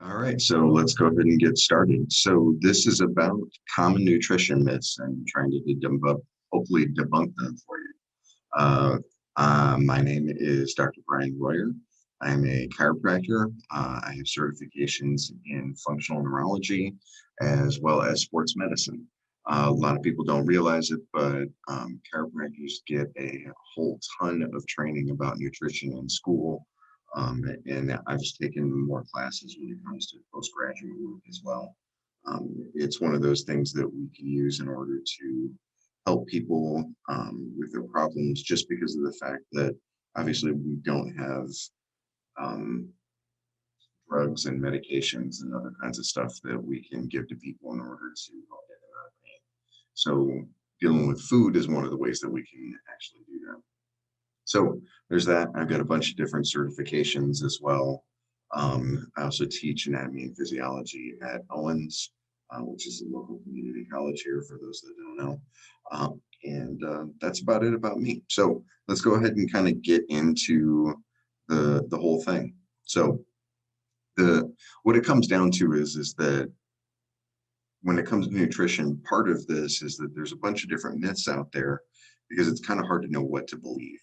All right, so let's go ahead and get started. So this is about common nutrition myths and trying to hopefully debunk them for you. Uh, my name is Dr. Bryan Royer. I'm a chiropractor. I have certifications in functional neurology as well as sports medicine. A lot of people don't realize it, but chiropractors get a whole ton of training about nutrition in school. And I've taken more classes when it comes to postgraduate work as well. It's one of those things that we can use in order to help people with their problems, just because of the fact that obviously we don't have um, drugs and medications and other kinds of stuff that we can give to people in order to help get them out of pain. So dealing with food is one of the ways that we can actually do that. So there's that. I've got a bunch of different certifications as well. I also teach anatomy and physiology at Owens, which is a local community college here for those that don't know. And that's about it about me. So let's go ahead and kind of get into the whole thing. So what it comes down to is that when it comes to nutrition, part of this is that there's a bunch of different myths out there because it's kind of hard to know what to believe.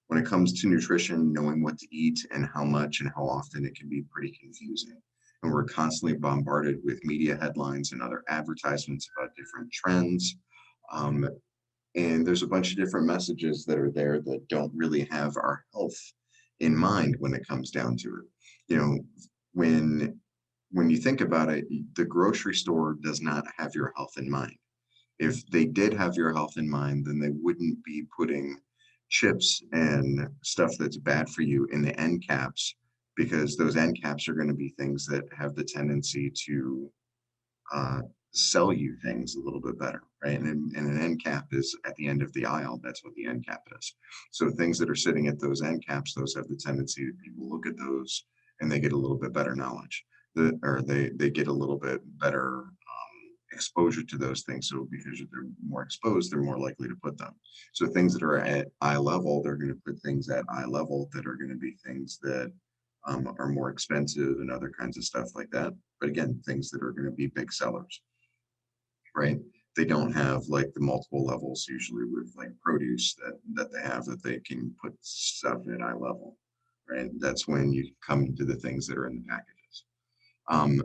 When it comes to nutrition, knowing what to eat and how much and how often, it can be pretty confusing. And we're constantly bombarded with media headlines and other advertisements about different trends. And there's a bunch of different messages that are there that don't really have our health in mind when it comes down to it. You know, when you think about it, the grocery store does not have your health in mind. If they did have your health in mind, then they wouldn't be putting chips and stuff that's bad for you in the end caps, because those end caps are going to be things that have the tendency to uh, sell you things a little bit better, right? And an end cap is at the end of the aisle. That's what the end cap is. So things that are sitting at those end caps, those have the tendency that people look at those and they get a little bit better knowledge, or they get a little bit better exposure to those things. So because they're more exposed, they're more likely to put them. So things that are at eye level, they're going to put things at eye level that are going to be things that are more expensive and other kinds of stuff like that. But again, things that are going to be big sellers, right? They don't have like the multiple levels usually with like produce that they have, that they can put stuff at eye level, right? That's when you come to the things that are in the packages. Um,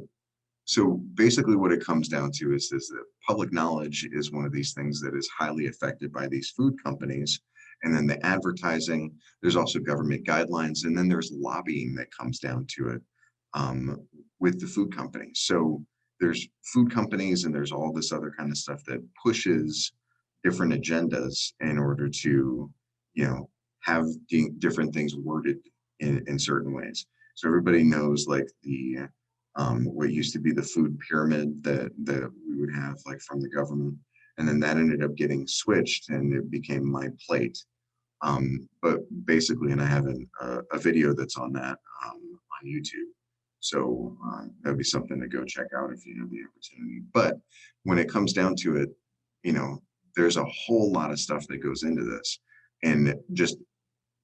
so basically what it comes down to is that public knowledge is one of these things that is highly affected by these food companies. And then the advertising, there's also government guidelines, and then there's lobbying that comes down to it with the food companies. So there's food companies and there's all this other kind of stuff that pushes different agendas in order to, have different things worded in certain ways. So everybody knows like the what used to be the food pyramid that we would have like from the government, and then that ended up getting switched and it became my plate. But basically, and I have a video that's on that on YouTube. So that'd be something to go check out if you have the opportunity. But when it comes down to it, you know, there's a whole lot of stuff that goes into this, and just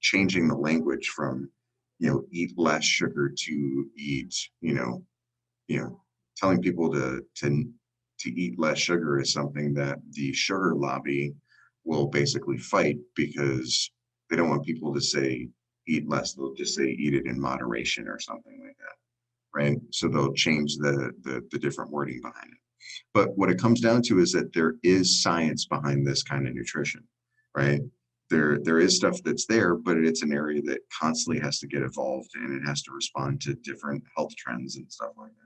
changing the language from, eat less sugar to eat, you know, telling people to eat less sugar is something that the sugar lobby will basically fight, because they don't want people to say eat less. They'll just say eat it in moderation or something like that, right? So they'll change the different wording behind it. But what it comes down to is that there is science behind this kind of nutrition, right? There is stuff that's there, but it's an area that constantly has to get evolved, and it has to respond to different health trends and stuff like that.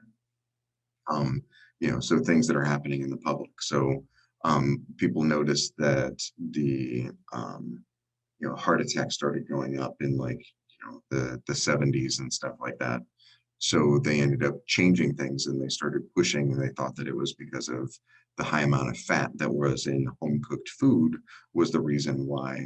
So things that are happening in the public. So people noticed that the heart attacks started going up in like the 70s and stuff like that. So they ended up changing things, and they started pushing, and they thought that it was because of the high amount of fat that was in home cooked food was the reason why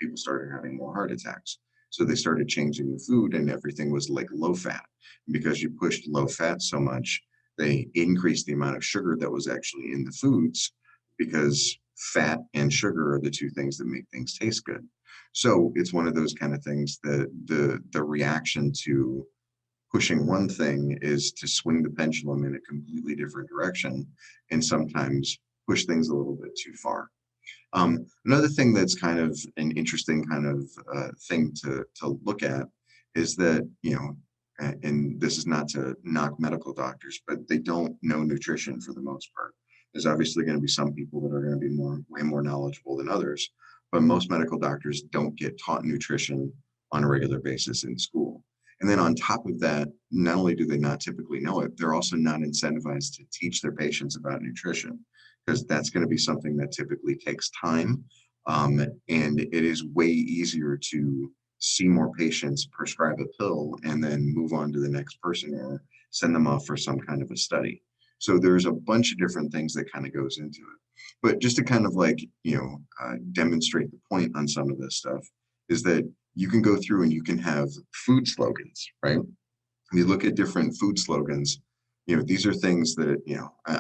people started having more heart attacks. So they started changing the food, and everything was like low fat. And because you pushed low fat so much, they increased the amount of sugar that was actually in the foods, because fat and sugar are the two things that make things taste good. So it's one of those kind of things that the reaction to pushing one thing is to swing the pendulum in a completely different direction and sometimes push things a little bit too far. Another thing that's kind of an interesting kind of thing to look at is that, and this is not to knock medical doctors, but they don't know nutrition for the most part. There's obviously going to be some people that are going to be way more knowledgeable than others, but most medical doctors don't get taught nutrition on a regular basis in school. And then on top of that, not only do they not typically know it, they're also not incentivized to teach their patients about nutrition, because that's going to be something that typically takes time. And it is way easier to see more patients, prescribe a pill, and then move on to the next person or send them off for some kind of a study. So there's a bunch of different things that kind of goes into it. But just to kind of like, demonstrate the point on some of this stuff is that you can go through and you can have food slogans, right? You look at different food slogans, these are things that,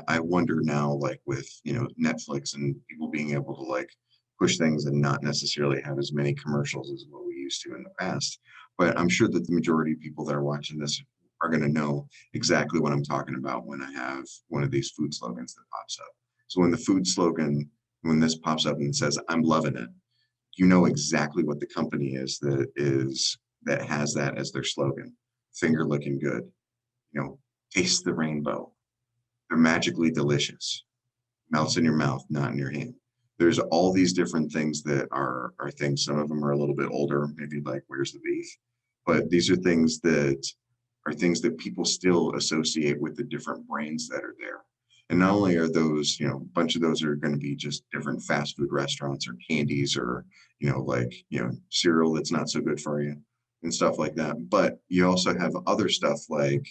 I wonder now, like with, Netflix and people being able to like push things and not necessarily have as many commercials as what we used to in the past. But I'm sure that the majority of people that are watching this are going to know exactly what I'm talking about when I have one of these food slogans that pops up. So when this pops up and says, "I'm loving it," you know exactly what the company that has that as their slogan. Finger looking good, taste the rainbow. They're magically delicious. Melts in your mouth, not in your hand. There's all these different things that are things. Some of them are a little bit older, maybe like where's the beef? But these are things that people still associate with the different brands that are there. And not only are those, a bunch of those are going to be just different fast food restaurants or candies or, cereal that's not so good for you and stuff like that. But you also have other stuff like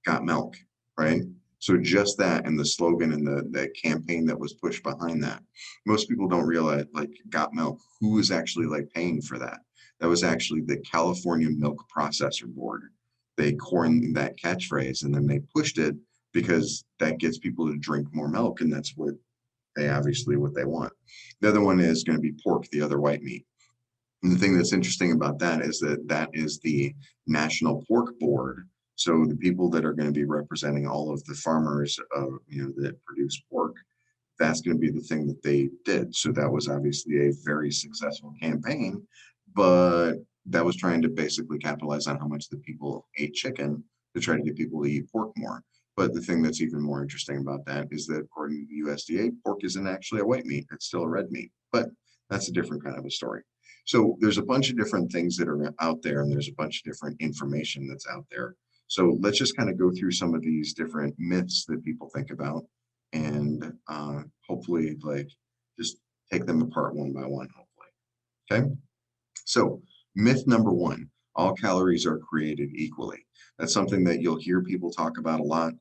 got milk, right? So just that and the slogan and the campaign that was pushed behind that. Most people don't realize, like, got milk, who is actually like paying for that? That was actually the California Milk Processor Board. They coined that catchphrase and then they pushed it because that gets people to drink more milk, and that's what they want. The other one is going to be pork, the other white meat. And the thing that's interesting about that is that is the National Pork Board. So the people that are going to be representing all of the farmers, that produce pork, that's going to be the thing that they did. So that was obviously a very successful campaign, but that was trying to basically capitalize on how much the people ate chicken to try to get people to eat pork more. But the thing that's even more interesting about that is that according to the USDA, pork isn't actually a white meat. It's still a red meat, but that's a different kind of a story. So there's a bunch of different things that are out there, and there's a bunch of different information that's out there. So let's just kind of go through some of these different myths that people think about, and hopefully like just take them apart one by one, hopefully. Okay. So myth number one, all calories are created equally. That's something that you'll hear people talk about a lot.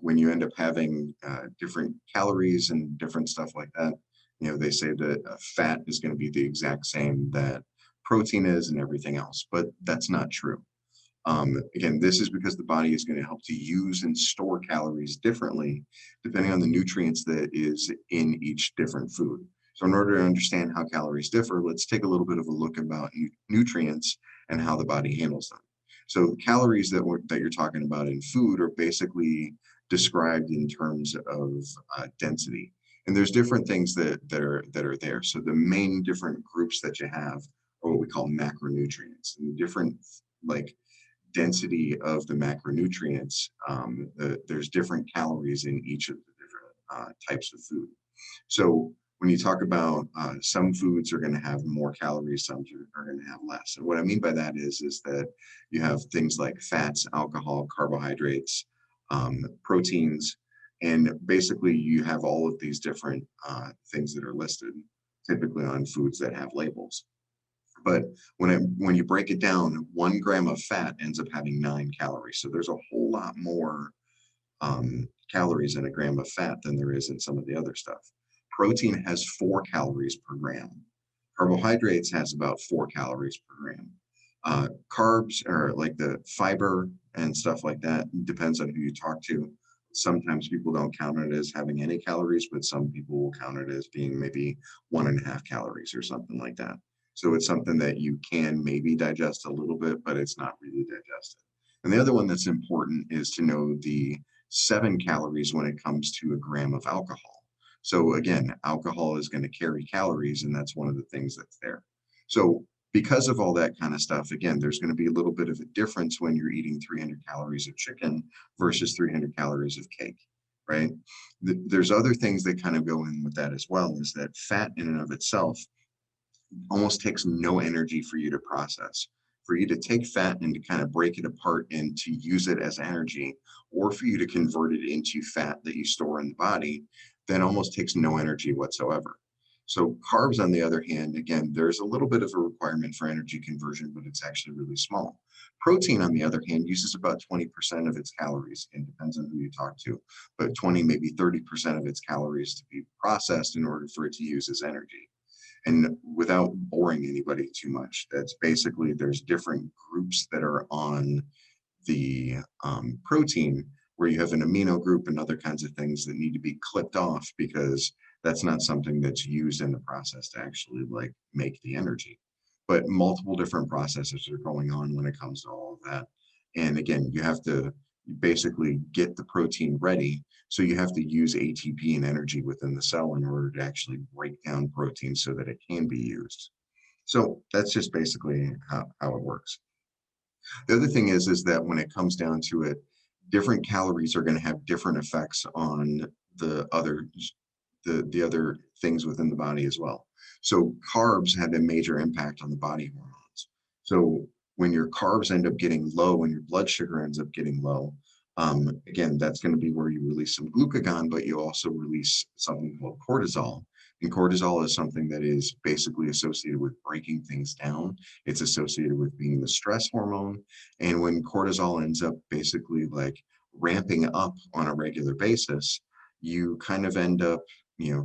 When you end up having different calories and different stuff like that, they say that fat is going to be the exact same that protein is and everything else, but that's not true. Again, this is because the body is going to help to use and store calories differently depending on the nutrients that is in each different food. So in order to understand how calories differ, let's take a little bit of a look about nutrients and how the body handles them. So calories that you're talking about in food are basically described in terms of density. And there's different things that are there. So the main different groups that you have are what we call macronutrients, and different like density of the macronutrients. There's different calories in each of the different types of food. So when you talk about some foods are going to have more calories, some are going to have less. And what I mean by that is that you have things like fats, alcohol, carbohydrates, proteins, and basically you have all of these different things that are listed typically on foods that have labels. But when you break it down, 1 gram of fat ends up having 9 calories. So there's a whole lot more calories in a gram of fat than there is in some of the other stuff. Protein has 4 calories per gram. Carbohydrates has about 4 calories per gram. Carbs, or like the fiber and stuff like that, depends on who you talk to. Sometimes people don't count it as having any calories, but some people will count it as being maybe 1.5 calories or something like that. So it's something that you can maybe digest a little bit, but it's not really digested. And the other one that's important is to know the 7 calories when it comes to a gram of alcohol. So again, alcohol is going to carry calories, and that's one of the things that's there. So because of all that kind of stuff, again, there's going to be a little bit of a difference when you're eating 300 calories of chicken versus 300 calories of cake, right? There's other things that kind of go in with that as well, is that fat in and of itself almost takes no energy for you to process. For you to take fat and to kind of break it apart and to use it as energy, or for you to convert it into fat that you store in the body, then almost takes no energy whatsoever. So carbs, on the other hand, again, there's a little bit of a requirement for energy conversion, but it's actually really small. Protein, on the other hand, uses about 20% of its calories, and depends on who you talk to, but 20, maybe 30% of its calories to be processed in order for it to use as energy. And without boring anybody too much, that's basically, there's different groups that are on the protein, where you have an amino group and other kinds of things that need to be clipped off, because that's not something that's used in the process to actually like make the energy. But multiple different processes are going on when it comes to all of that. And again, you have to basically get the protein ready. So you have to use ATP and energy within the cell in order to actually break down protein so that it can be used. So that's just basically how it works. The other thing is that when it comes down to it, different calories are going to have different effects on the other the other things within the body as well. So carbs have a major impact on the body hormones. So when your carbs end up getting low and your blood sugar ends up getting low, again, that's going to be where you release some glucagon, but you also release something called cortisol. And cortisol is something that is basically associated with breaking things down. It's associated with being the stress hormone. And when cortisol ends up basically like ramping up on a regular basis, you kind of end up,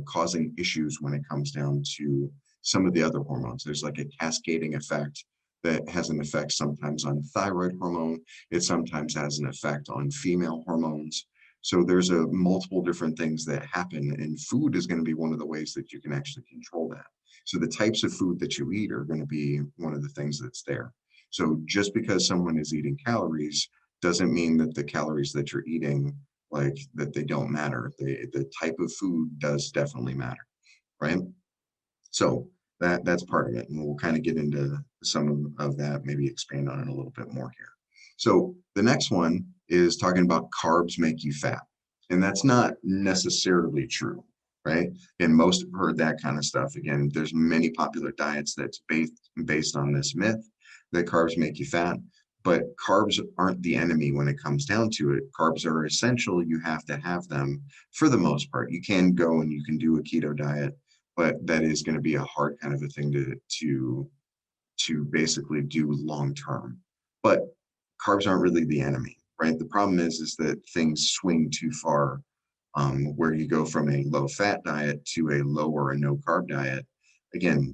causing issues when it comes down to some of the other hormones. There's like a cascading effect that has an effect sometimes on thyroid hormone. It sometimes has an effect on female hormones. So there's a multiple different things that happen, and food is going to be one of the ways that you can actually control that. So the types of food that you eat are going to be one of the things that's there. So just because someone is eating calories doesn't mean that the calories that you're eating, like that, they don't matter. The type of food does definitely matter, right? So that's part of it, and we'll kind of get into some of that, maybe expand on it a little bit more here. So the next one is talking about carbs make you fat, and that's not necessarily true, right? And most have heard that kind of stuff. Again, there's many popular diets that's based on this myth that carbs make you fat, but carbs aren't the enemy when it comes down to it. Carbs are essential. You have to have them for the most part. You can go and you can do a keto diet, but that is going to be a hard kind of a thing to basically do long term. But carbs aren't really the enemy, right? The problem is that things swing too far, where you go from a low fat diet to a low or a no carb diet. Again,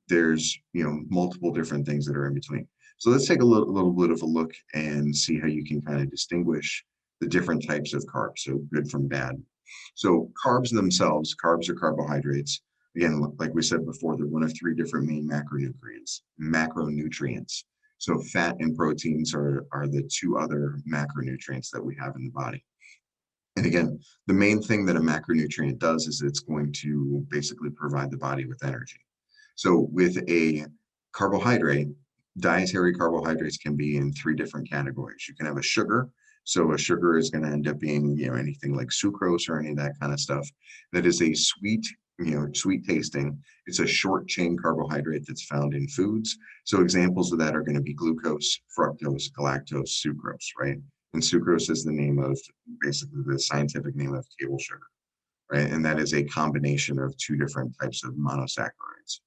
there's multiple different things that are in between. So let's take a little bit of a look and see how you can kind of distinguish the different types of carbs, so good from bad. So carbs themselves, carbs are carbohydrates. Again, like we said before, they're one of 3 different main macronutrients. So fat and proteins are the 2 other macronutrients that we have in the body. And again, the main thing that a macronutrient does is it's going to basically provide the body with energy. So with a carbohydrate, dietary carbohydrates can be in 3 different categories. You can have a sugar. So a sugar is going to end up being, anything like sucrose or any of that kind of stuff. That is a sweet, sweet tasting. It's a short chain carbohydrate that's found in foods. So examples of that are going to be glucose, fructose, galactose, sucrose, right? And sucrose is the name of, basically the scientific name of table sugar, right? And that is a combination of 2 different types of monosaccharides.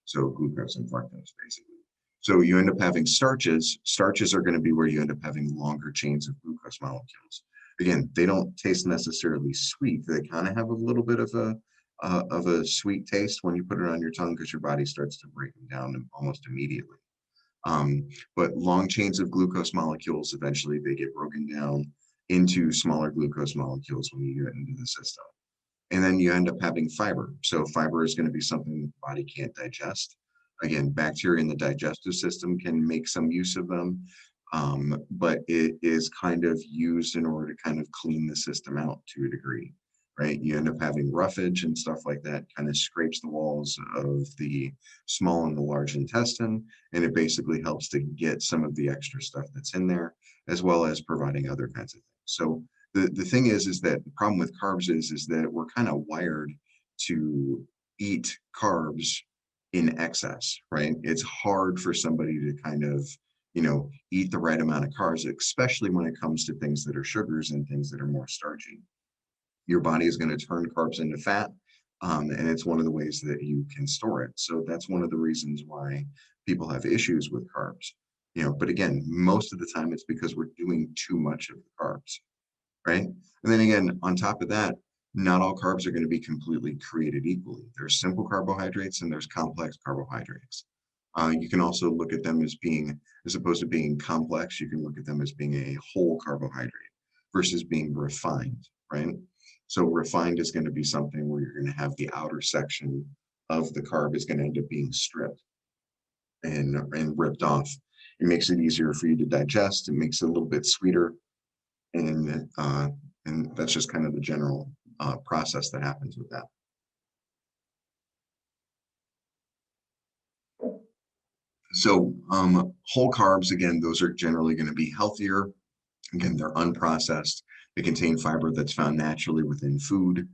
So glucose and fructose, basically. So you end up having starches. Starches are going to be where you end up having longer chains of glucose molecules. Again, they don't taste necessarily sweet. They kind of have a little bit of a sweet taste when you put it on your tongue, because your body starts to break them down almost immediately. But long chains of glucose molecules, eventually they get broken down into smaller glucose molecules when you get into the system. And then you end up having fiber. So fiber is going to be something the body can't digest. Again, bacteria in the digestive system can make some use of them, but it is kind of used in order to kind of clean the system out to a degree, right? You end up having roughage and stuff like that, kind of scrapes the walls of the small and the large intestine, and it basically helps to get some of the extra stuff that's in there, as well as providing other kinds of things. So the thing is that the problem with carbs is that we're kind of wired to eat carbs in excess, right? It's hard for somebody to kind of, eat the right amount of carbs, especially when it comes to things that are sugars and things that are more starchy. Your body is going to turn carbs into fat, and it's one of the ways that you can store it. So that's one of the reasons why people have issues with carbs. But again, most of the time it's because we're doing too much of the carbs, right? And then again, on top of that, not all carbs are going to be completely created equally. There's simple carbohydrates and there's complex carbohydrates. You can also look at them as being, as opposed to being complex, you can look at them as being a whole carbohydrate versus being refined, right? So refined is going to be something where you're going to have the outer section of the carb is going to end up being stripped and ripped off. It makes it easier for you to digest. It makes it a little bit sweeter, and that's just kind of the general process that happens with that. So whole carbs, again, those are generally going to be healthier. Again, they're unprocessed. They contain fiber that's found naturally within food.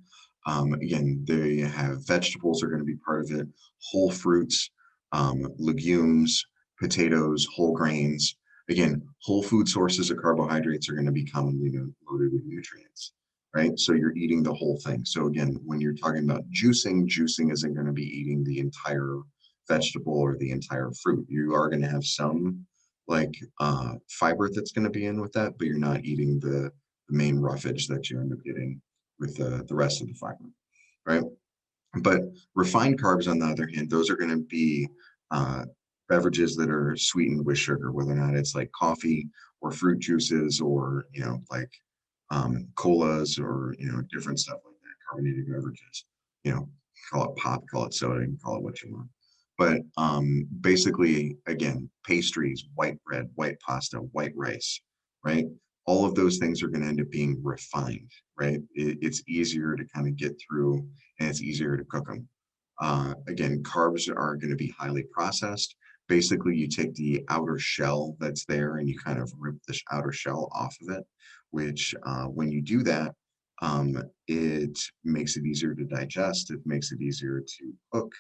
Again, they have vegetables are going to be part of it, whole fruits, legumes, potatoes, whole grains. Again, whole food sources of carbohydrates are going to be commonly loaded with nutrients, right? So you're eating the whole thing. So again, when you're talking about juicing, juicing isn't going to be eating the entire vegetable or the entire fruit. You are going to have some like fiber that's going to be in with that, but you're not eating the main roughage that you end up getting with the rest of the fiber, right? But refined carbs, on the other hand, those are going to be uh, beverages that are sweetened with sugar, whether or not it's like coffee or fruit juices or, like colas or, different stuff like that, carbonated beverages, you know, call it pop, call it soda, and call it what you want. But basically, again, pastries, white bread, white pasta, white rice, right? All of those things are going to end up being refined, right? It's easier to kind of get through and it's easier to cook them. Again, carbs are going to be highly processed. Basically, you take the outer shell that's there and you kind of rip the outer shell off of it, which when you do that, it makes it easier to digest. It makes it easier to cook,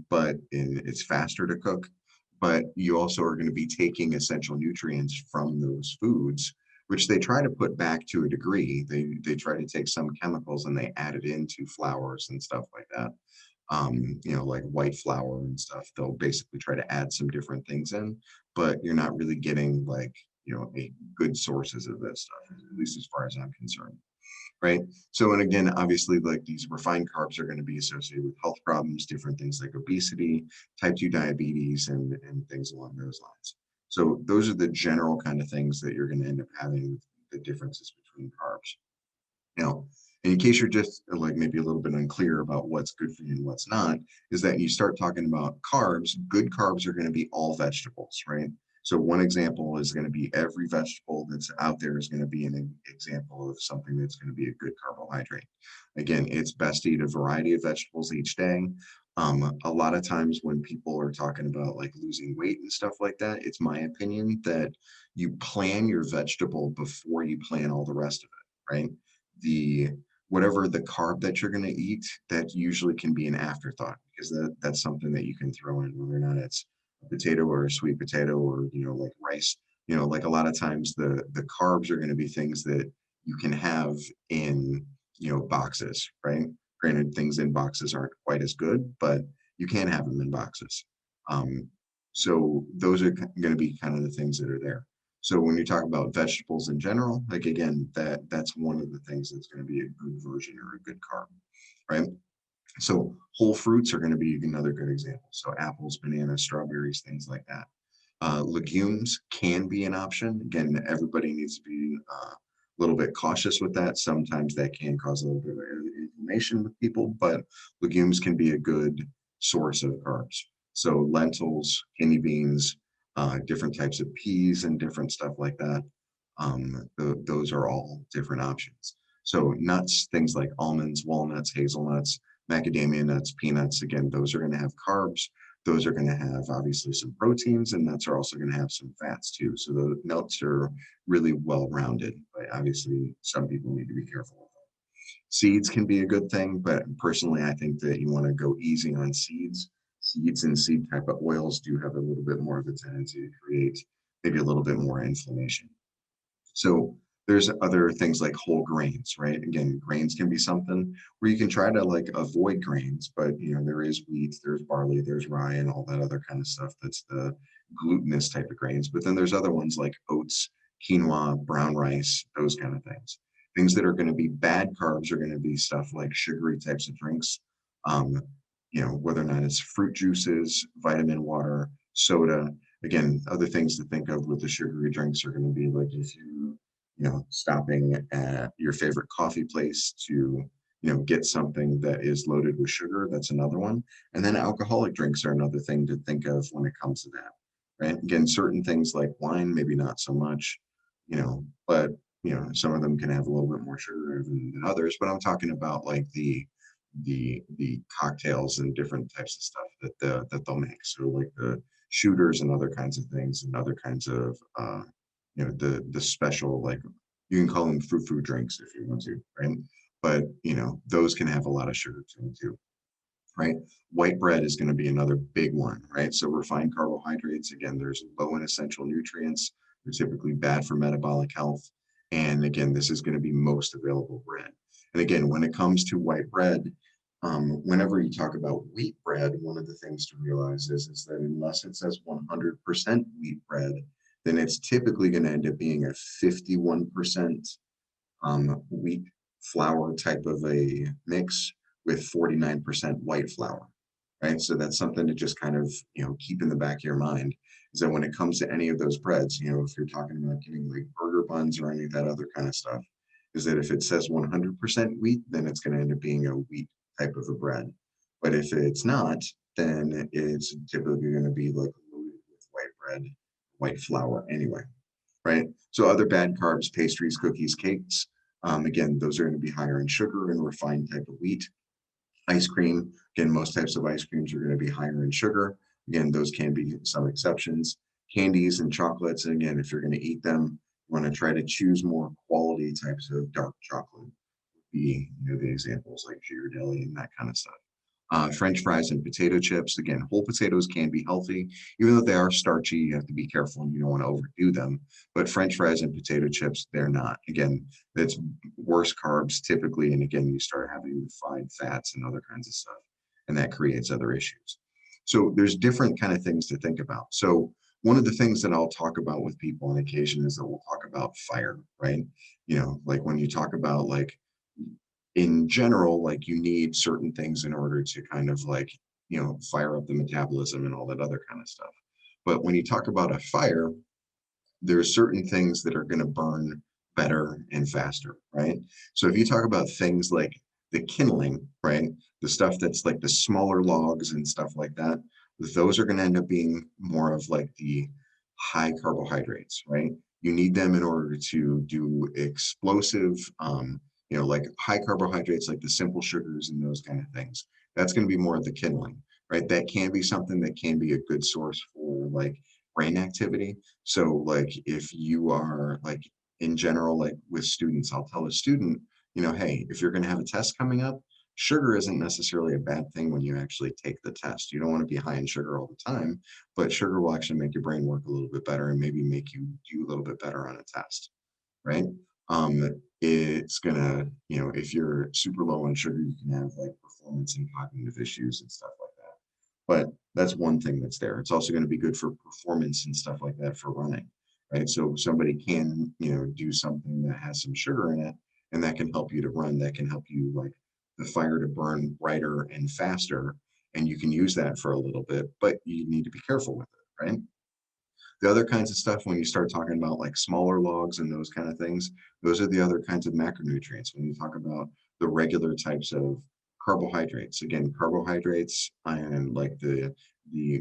but it's faster to cook. But you also are going to be taking essential nutrients from those foods, which they try to put back to a degree. They try to take some chemicals and they add it into flours and stuff like that. Like white flour and stuff. They'll basically try to add some different things in, but you're not really getting like, a good sources of this stuff, at least as far as I'm concerned. Right. So, and again, obviously, like these refined carbs are going to be associated with health problems, different things like obesity, type 2 diabetes, and things along those lines. So, those are the general kind of things that you're going to end up having with the differences between carbs. Now, in case you're just like maybe a little bit unclear about what's good for you and what's not, is that you start talking about carbs, good carbs are going to be all vegetables, right? So one example is going to be every vegetable that's out there is going to be an example of something that's going to be a good carbohydrate. Again, it's best to eat a variety of vegetables each day. A lot of times when people are talking about like losing weight and stuff like that, it's my opinion that you plan your vegetable before you plan all the rest of it, right? The whatever the carb that you're going to eat, that usually can be an afterthought because that's something that you can throw in, whether or not it's a potato or a sweet potato or like rice. Like a lot of times the carbs are going to be things that you can have in boxes, right? Granted, things in boxes aren't quite as good, but you can have them in boxes. Um, so those are going to be kind of the things that are there. So when you talk about vegetables in general, like again, that's one of the things that's going to be a good version or a good carb, right? So whole fruits are going to be another good example. So apples, bananas, strawberries, things like that. Legumes can be an option. Again, everybody needs to be little bit cautious with that. Sometimes that can cause a little bit of inflammation with people, but legumes can be a good source of carbs. So lentils, kidney beans, different types of peas and different stuff like that. Those are all different options. So nuts, things like almonds, walnuts, hazelnuts, macadamia nuts, peanuts, again, those are going to have carbs. Those are going to have obviously some proteins, and nuts are also going to have some fats too. So the nuts are really well rounded, but obviously some people need to be careful with them. Seeds can be a good thing, but personally, I think that you want to go easy on seeds. Seeds and seed type of oils do have a little bit more of a tendency to create maybe a little bit more inflammation. So there's other things like whole grains, right? Again, grains can be something where you can try to like avoid grains, but there is wheat, there's barley, there's rye, and all that other kind of stuff. That's the glutinous type of grains. But then there's other ones like oats, quinoa, brown rice, those kind of things. Things that are going to be bad carbs are going to be stuff like sugary types of drinks. Um, whether or not it's fruit juices, vitamin water, soda. Again, other things to think of with the sugary drinks are going to be like if stopping at your favorite coffee place to, get something that is loaded with sugar. That's another one. And then alcoholic drinks are another thing to think of when it comes to that, right? Again, certain things like wine, maybe not so much, but, some of them can have a little bit more sugar than others, but I'm talking about like the cocktails and different types of stuff that they'll make. So like the shooters and other kinds of things and other kinds of the special, like you can call them frou drinks if you want to, right? But those can have a lot of sugar to them too, right? White bread is going to be another big one, right? So refined carbohydrates, again, there's low in essential nutrients. They're typically bad for metabolic health. And again, this is going to be most available bread. And again, when it comes to white bread, whenever you talk about wheat bread, one of the things to realize is that unless it says 100% wheat bread, then it's typically going to end up being a 51% wheat flour type of a mix with 49% white flour, right? So that's something to just kind of, keep in the back of your mind is that when it comes to any of those breads, if you're talking about getting like burger buns or any of that other kind of stuff, is that if it says 100% wheat, then it's going to end up being a wheat type of a bread. But if it's not, then it's typically going to be like loaded with white bread, white flour anyway, right? So other bad carbs, pastries, cookies, cakes, again, those are going to be higher in sugar and refined type of wheat. Ice cream, again, most types of ice creams are going to be higher in sugar. Again, those can be some exceptions. Candies and chocolates, and again, if you're going to eat them, you want to try to choose more quality types of dark chocolate. Be the examples like Ghirardelli and that kind of stuff. French fries and potato chips. Again, whole potatoes can be healthy, even though they are starchy. You have to be careful and you don't want to overdo them. But French fries and potato chips, they're not. Again, that's worse carbs typically. And again, you start having refined fats and other kinds of stuff, and that creates other issues. So there's different kind of things to think about. So one of the things that I'll talk about with people on occasion is that we'll talk about fire, right? Like when you talk about like in general, like you need certain things in order to kind of like, fire up the metabolism and all that other kind of stuff. But when you talk about a fire, there are certain things that are going to burn better and faster, right? So if you talk about things like the kindling, right? The stuff that's like the smaller logs and stuff like that, those are going to end up being more of like the high carbohydrates, right? You need them in order to do explosive, like high carbohydrates, like the simple sugars and those kind of things. That's going to be more of the kindling, right? That can be something that can be a good source for like brain activity. So like if you are like in general, like with students, I'll tell a student, hey, if you're going to have a test coming up, sugar isn't necessarily a bad thing when you actually take the test. You don't want to be high in sugar all the time, but sugar will actually make your brain work a little bit better and maybe make you do a little bit better on a test, right? It's gonna, if you're super low on sugar, you can have like performance and cognitive issues and stuff like that. But that's one thing that's there. It's also going to be good for performance and stuff like that for running, right? So somebody can, do something that has some sugar in it, and that can help you to run. That can help you like the fire to burn brighter and faster, and you can use that for a little bit, but you need to be careful with it, right? The other kinds of stuff, when you start talking about like smaller logs and those kind of things, those are the other kinds of macronutrients. When you talk about the regular types of carbohydrates, again, carbohydrates and like the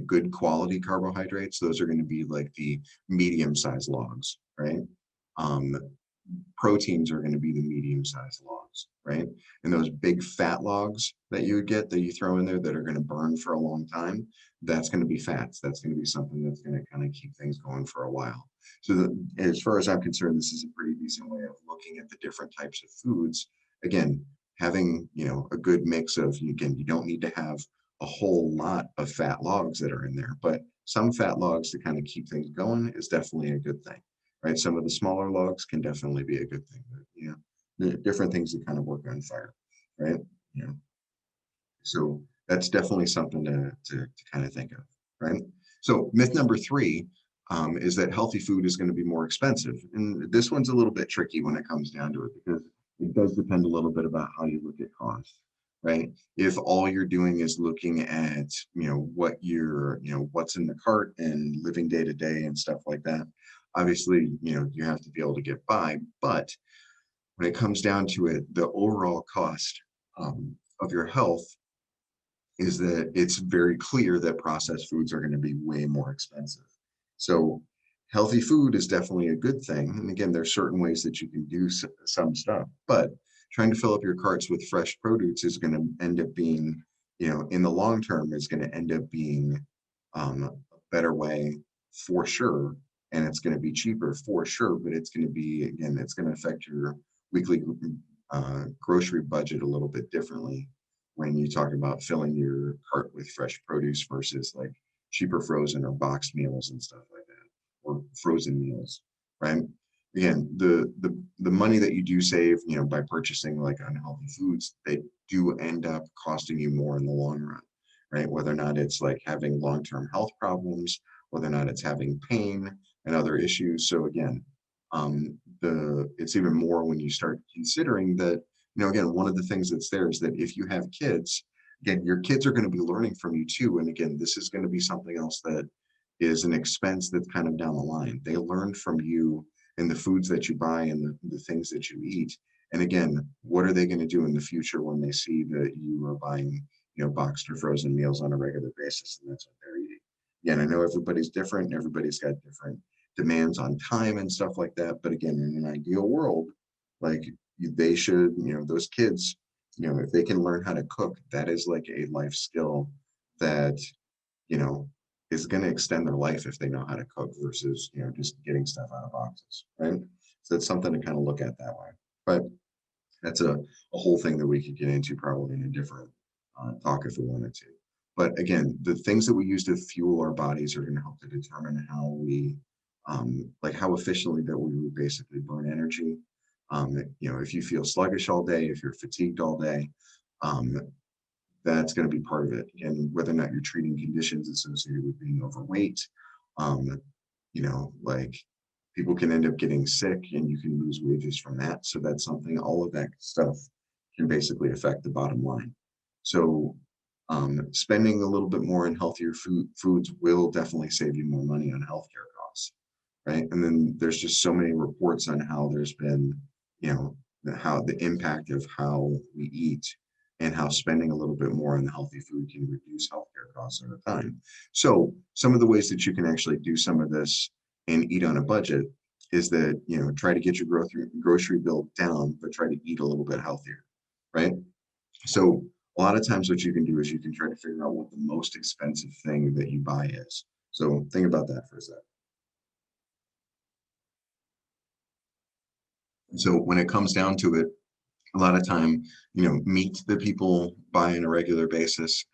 good quality carbohydrates, those are going to be like the medium-sized logs, right? Um, Proteins are going to be the medium-sized logs, right? And those big fat logs that you would get that you throw in there that are going to burn for a long time, that's going to be fats. That's going to be something that's going to kind of keep things going for a while. So as far as I'm concerned, this is a pretty decent way of looking at the different types of foods. Again, having, a good mix of, again, you don't need to have a whole lot of fat logs that are in there, but some fat logs to kind of keep things going is definitely a good thing, right? Some of the smaller logs can definitely be a good thing, but the different things that kind of work on fire, right? You know, so that's definitely something to kind of think of, right? So myth number three is that healthy food is going to be more expensive. And this one's a little bit tricky when it comes down to it, because it does depend a little bit about how you look at cost, right? If all you're doing is looking at, what's in the cart and living day to day and stuff like that, obviously, you have to be able to get by. But when it comes down to it, the overall cost of your health is that it's very clear that processed foods are going to be way more expensive. So healthy food is definitely a good thing. And again, there's certain ways that you can do some stuff, but trying to fill up your carts with fresh produce is going to end up being, in the long term, is going to end up being a better way for sure. And it's going to be cheaper for sure, but it's going to be, again, it's going to affect your weekly grocery budget a little bit differently when you talk about filling your cart with fresh produce versus like cheaper frozen or boxed meals and stuff like that, or frozen meals, right? Again, the money that you do save, by purchasing like unhealthy foods, they do end up costing you more in the long run, right? Whether or not it's like having long-term health problems, whether or not it's having pain and other issues. So again, it's even more when you start considering that, again, one of the things that's there is that if you have kids, again, your kids are going to be learning from you too. And again, this is going to be something else that is an expense that's kind of down the line. They learn from you and the foods that you buy and the things that you eat. And again, what are they going to do in the future when they see that you are buying, boxed or frozen meals on a regular basis, and that's what they're eating? Again, I know everybody's different and everybody's got different demands on time and stuff like that. But again, in an ideal world, like they should, those kids, if they can learn how to cook, that is like a life skill that, you know, is going to extend their life if they know how to cook versus, just getting stuff out of boxes, right? So it's something to kind of look at that way. But that's a whole thing that we could get into probably in a different talk if we wanted to. But again, the things that we use to fuel our bodies are going to help to determine how we, like how efficiently that we would basically burn energy. If you feel sluggish all day, if you're fatigued all day, um, that's going to be part of it. And whether or not you're treating conditions associated with being overweight, um, like people can end up getting sick and you can lose wages from that. So that's something, all of that stuff can basically affect the bottom line. So spending a little bit more in healthier foods will definitely save you more money on healthcare costs, right? And then there's just so many reports on how there's been, how the impact of how we eat and how spending a little bit more on the healthy food can reduce healthcare costs over time. So some of the ways that you can actually do some of this and eat on a budget is that, try to get your grocery bill down, but try to eat a little bit healthier, right? So a lot of times what you can do is you can try to figure out what the most expensive thing that you buy is. So think about that for a sec. So when it comes down to it, a lot of time, meat that people buy on a regular basis,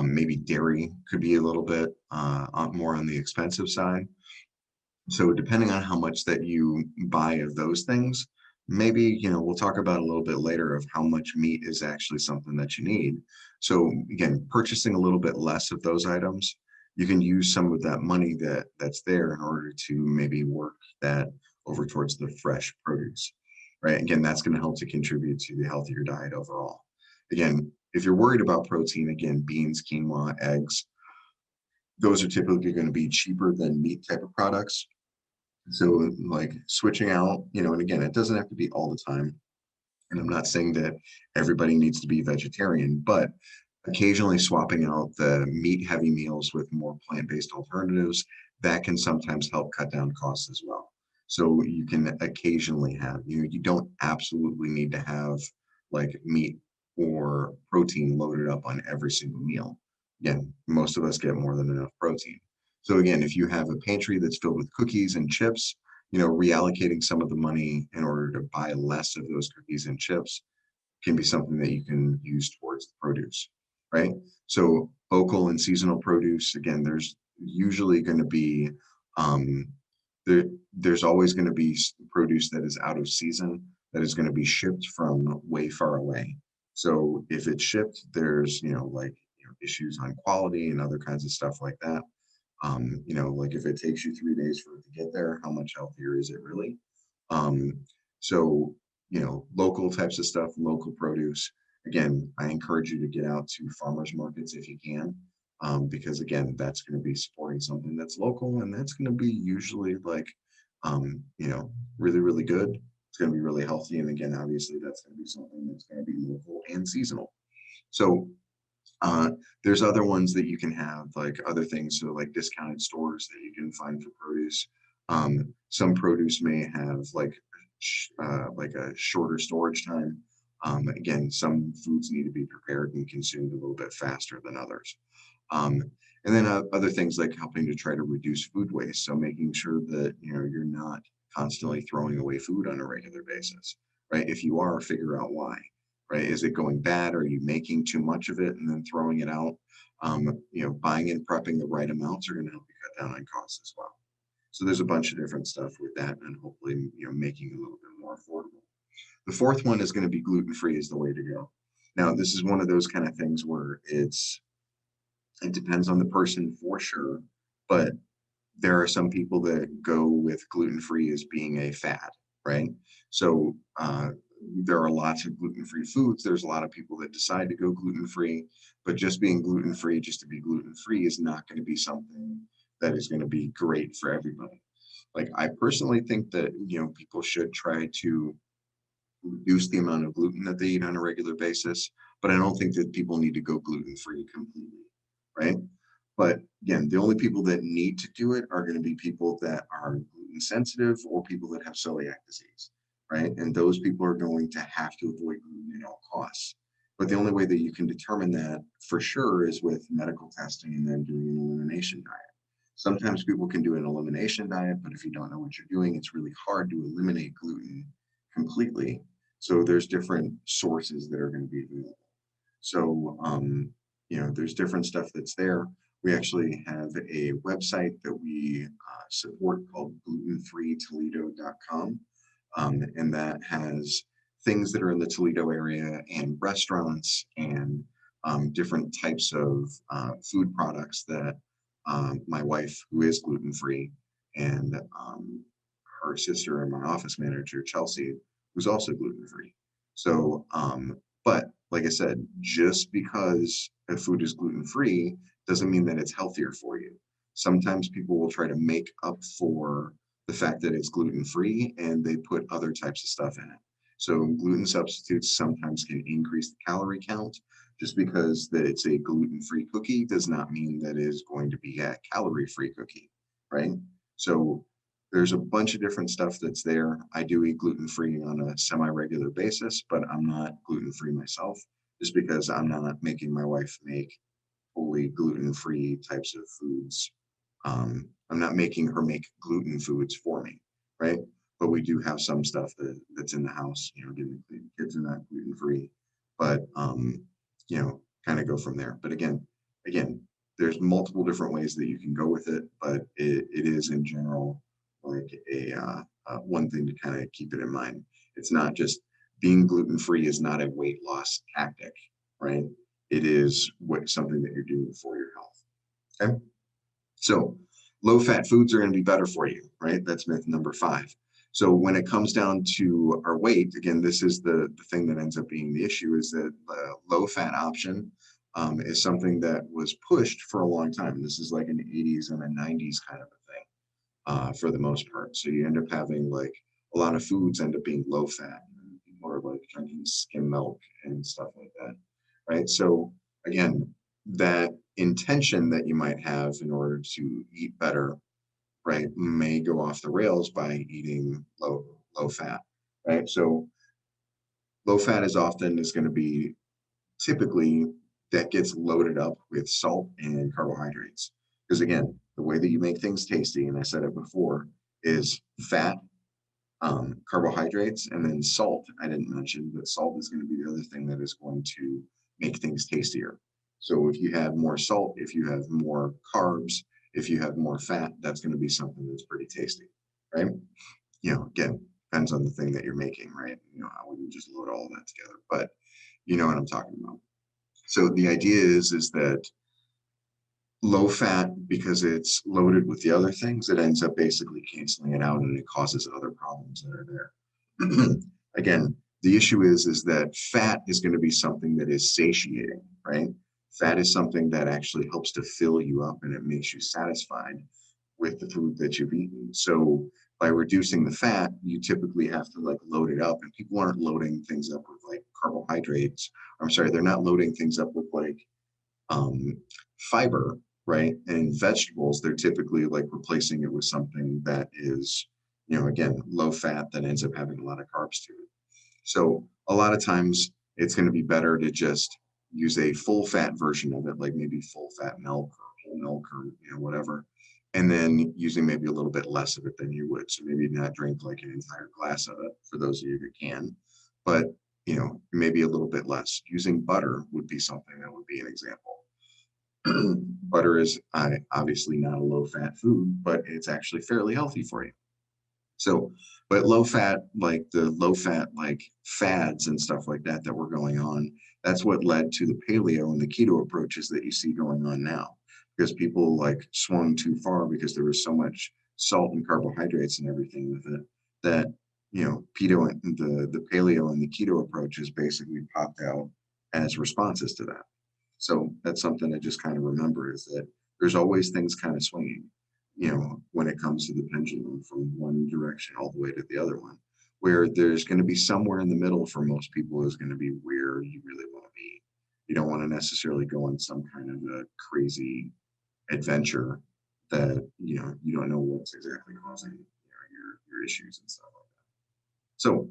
maybe dairy could be a little bit more on the expensive side. So depending on how much that you buy of those things, maybe, we'll talk about a little bit later of how much meat is actually something that you need. So again, purchasing a little bit less of those items, you can use some of that money that's there in order to maybe work that over towards the fresh produce, right? Again, that's going to help to contribute to the healthier diet overall. Again, if you're worried about protein, again, beans, quinoa, eggs, those are typically going to be cheaper than meat type of products. So like switching out, and again, it doesn't have to be all the time. And I'm not saying that everybody needs to be vegetarian, but occasionally swapping out the meat heavy meals with more plant-based alternatives, that can sometimes help cut down costs as well. So you can occasionally have, you don't absolutely need to have like meat or protein loaded up on every single meal. Again, most of us get more than enough protein. So again, if you have a pantry that's filled with cookies and chips, reallocating some of the money in order to buy less of those cookies and chips can be something that you can use towards the produce, right? So local and seasonal produce, again, there's usually going to be, um, there's always going to be produce that is out of season that is going to be shipped from way far away. So if it's shipped, there's, issues on quality and other kinds of stuff like that. Like if it takes you 3 days for it to get there, how much healthier is it really? Um, so, local types of stuff, local produce. Again, I encourage you to get out to farmers markets if you can, because again, that's going to be supporting something that's local, and that's going to be usually like, really, really good. It's going to be really healthy, and again, obviously, that's going to be something that's going to be local and seasonal. So uh, there's other ones that you can have, like other things, so like discounted stores that you can find for produce. Some produce may have like a shorter storage time. Again, some foods need to be prepared and consumed a little bit faster than others. Um, and then other things like helping to try to reduce food waste. So making sure that you're not constantly throwing away food on a regular basis, right? If you are, figure out why, right? Is it going bad? Are you making too much of it and then throwing it out? Buying and prepping the right amounts are going to help you cut down on costs as well. So there's a bunch of different stuff with that, and hopefully, making it a little bit more affordable. The fourth one is going to be gluten-free is the way to go. Now, this is one of those kind of things where it depends on the person for sure, but there are some people that go with gluten-free as being a fad, right? So there are lots of gluten-free foods. There's a lot of people that decide to go gluten-free, but just being gluten-free, just to be gluten-free is not going to be something that is going to be great for everybody. Like I personally think that, people should try to reduce the amount of gluten that they eat on a regular basis, but I don't think that people need to go gluten-free completely, right? But again, the only people that need to do it are going to be people that are gluten sensitive or people that have celiac disease, right? And those people are going to have to avoid gluten at all costs. But the only way that you can determine that for sure is with medical testing and then doing an elimination diet. Sometimes people can do an elimination diet, but if you don't know what you're doing, it's really hard to eliminate gluten completely. So there's different sources that are going to be available. So, there's different stuff that's there. We actually have a website that we support called glutenfreetoledo.com. And that has things that are in the Toledo area and restaurants and different types of food products that my wife, who is gluten-free, and her sister and my office manager, Chelsea, who's also gluten-free. So, but like I said, just because a food is gluten-free doesn't mean that it's healthier for you. Sometimes people will try to make up for the fact that it's gluten-free and they put other types of stuff in it. So gluten substitutes sometimes can increase the calorie count. Just because that it's a gluten-free cookie does not mean that it is going to be a calorie-free cookie, right? So there's a bunch of different stuff that's there. I do eat gluten-free on a semi-regular basis, but I'm not gluten-free myself just because I'm not making my wife make fully gluten-free types of foods. I'm not making her make gluten foods for me, right? But we do have some stuff that's in the house, getting the kids are not gluten-free, but, kind of go from there. But again, there's multiple different ways that you can go with it, but it is in general like one thing to kind of keep it in mind. It's not just being gluten-free is not a weight loss tactic, right? It is something that you're doing for your health. Okay. So low-fat foods are going to be better for you, right? That's myth number 5. So when it comes down to our weight, again, this is the thing that ends up being the issue is that the low-fat option is something that was pushed for a long time. This is like an 80s and a 90s kind of a thing for the most part. So you end up having like a lot of foods end up being low fat. People are like drinking skim milk and stuff like that, right? So again, that intention that you might have in order to eat better, right, may go off the rails by eating low fat, right? So low fat is going to be typically that gets loaded up with salt and carbohydrates. Because again, the way that you make things tasty, and I said it before, is fat, carbohydrates, and then salt. I didn't mention, but salt is going to be the other thing that is going to make things tastier. So if you have more salt, if you have more carbs, if you have more fat, that's going to be something that's pretty tasty, right? Again, depends on the thing that you're making, right? I wouldn't just load all of that together, but you know what I'm talking about. So the idea is that low fat, because it's loaded with the other things, it ends up basically canceling it out and it causes other problems that are there. Again, the issue is that fat is going to be something that is satiating, right? Fat is something that actually helps to fill you up and it makes you satisfied with the food that you've eaten. So by reducing the fat, you typically have to like load it up, and people aren't loading things up with like carbohydrates. I'm sorry, they're not loading things up with like um, fiber, right? And vegetables, they're typically like replacing it with something that is, again, low fat that ends up having a lot of carbs to it. So a lot of times it's going to be better to just use a full fat version of it, like maybe full fat milk or whole milk or whatever, and then using maybe a little bit less of it than you would. So maybe not drink like an entire glass of it for those of you who can, but maybe a little bit less. Using butter would be something that would be an example. Butter is obviously not a low fat food, but it's actually fairly healthy for you. So, but low fat, like the low fat, like fads and stuff like that were going on, that's what led to the paleo and the keto approaches that you see going on now, because people like swung too far because there was so much salt and carbohydrates and everything with it that, keto and the paleo and the keto approaches basically popped out as responses to that. So that's something I just kind of remember is that there's always things kind of swinging, when it comes to the pendulum from one direction all the way to the other one, where there's going to be somewhere in the middle for most people is going to be where you really want to be. You don't want to necessarily go on some kind of a crazy adventure that, you don't know what's exactly causing your issues and stuff like that. So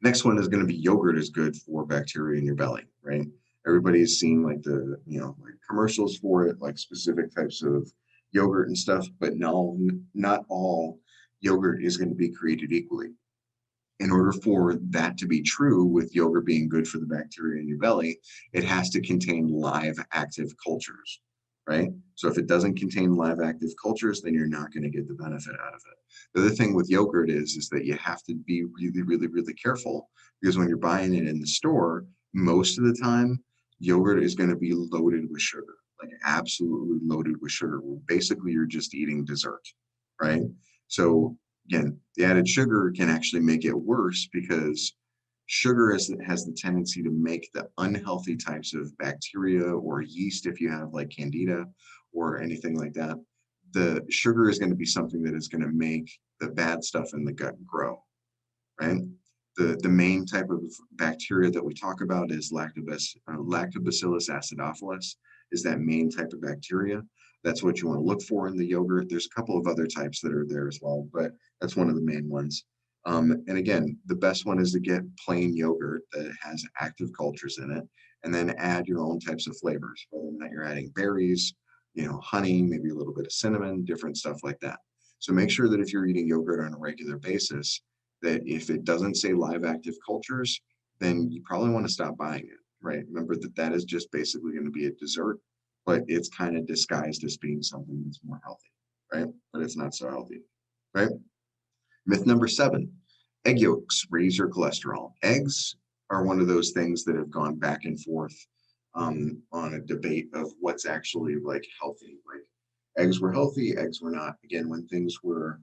next one is going to be yogurt is good for bacteria in your belly, right? Everybody's seen like the, like commercials for it, like specific types of yogurt and stuff, but no, not all yogurt is going to be created equally. In order for that to be true, with yogurt being good for the bacteria in your belly, it has to contain live active cultures, right? So if it doesn't contain live active cultures, then you're not going to get the benefit out of it. The other thing with yogurt is that you have to be really, really, really careful, because when you're buying it in the store, most of the time, yogurt is going to be loaded with sugar, like absolutely loaded with sugar. Basically, you're just eating dessert, right? So again, the added sugar can actually make it worse, because sugar has the tendency to make the unhealthy types of bacteria or yeast, if you have like candida or anything like that. The sugar is going to be something that is going to make the bad stuff in the gut grow, right? The main type of bacteria that we talk about is lactobacillus acidophilus is that main type of bacteria. That's what you want to look for in the yogurt. There's a couple of other types that are there as well, but that's one of the main ones. And again, the best one is to get plain yogurt that has active cultures in it, and then add your own types of flavors, whether or not you're adding berries, honey, maybe a little bit of cinnamon, different stuff like that. So make sure that if you're eating yogurt on a regular basis, that if it doesn't say live active cultures, then you probably want to stop buying it, right? Remember that is just basically going to be a dessert, but it's kind of disguised as being something that's more healthy, right? But it's not so healthy, right? Myth number 7, egg yolks raise your cholesterol. Eggs are one of those things that have gone back and forth on a debate of what's actually like healthy. Like eggs were healthy, eggs were not. Again, when things were,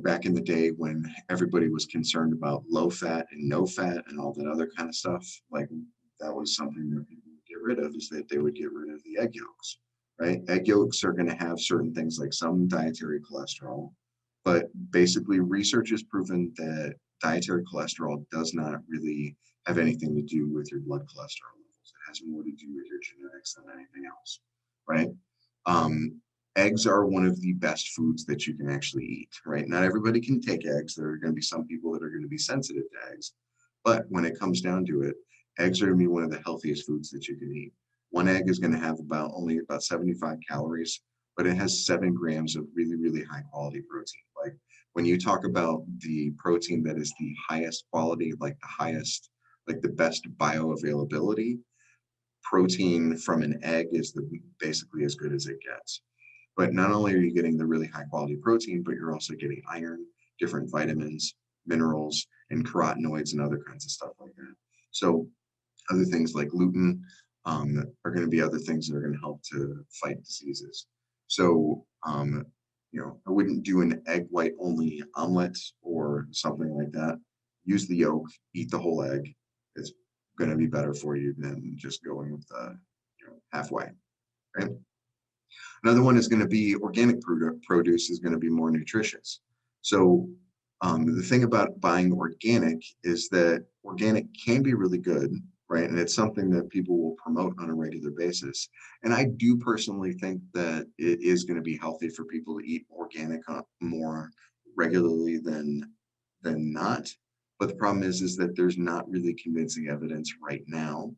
back in the day when everybody was concerned about low fat and no fat and all that other kind of stuff, like that was something that people would get rid of is that they would get rid of the egg yolks, right? Egg yolks are going to have certain things like some dietary cholesterol, but basically research has proven that dietary cholesterol does not really have anything to do with your blood cholesterol levels. It has more to do with your genetics than anything else, right? Um, Eggs are one of the best foods that you can actually eat, right? Not everybody can take eggs. There are going to be some people that are going to be sensitive to eggs. But when it comes down to it, eggs are going to be one of the healthiest foods that you can eat. One egg is going to have only about 75 calories, but it has 7 grams of really, really high quality protein. Like when you talk about the protein that is the highest quality, like the highest, like the best bioavailability, protein from an egg is basically as good as it gets. But not only are you getting the really high quality protein, but you're also getting iron, different vitamins, minerals, and carotenoids and other kinds of stuff like that. So other things like gluten are going to be other things that are going to help to fight diseases. So, I wouldn't do an egg white only omelet or something like that. Use the yolk, eat the whole egg. It's going to be better for you than just going with the halfway, right? Another one is going to be organic produce is going to be more nutritious. So the thing about buying organic is that organic can be really good, right? And it's something that people will promote on a regular basis. And I do personally think that it is going to be healthy for people to eat organic more regularly than not. But the problem is that there's not really convincing evidence right now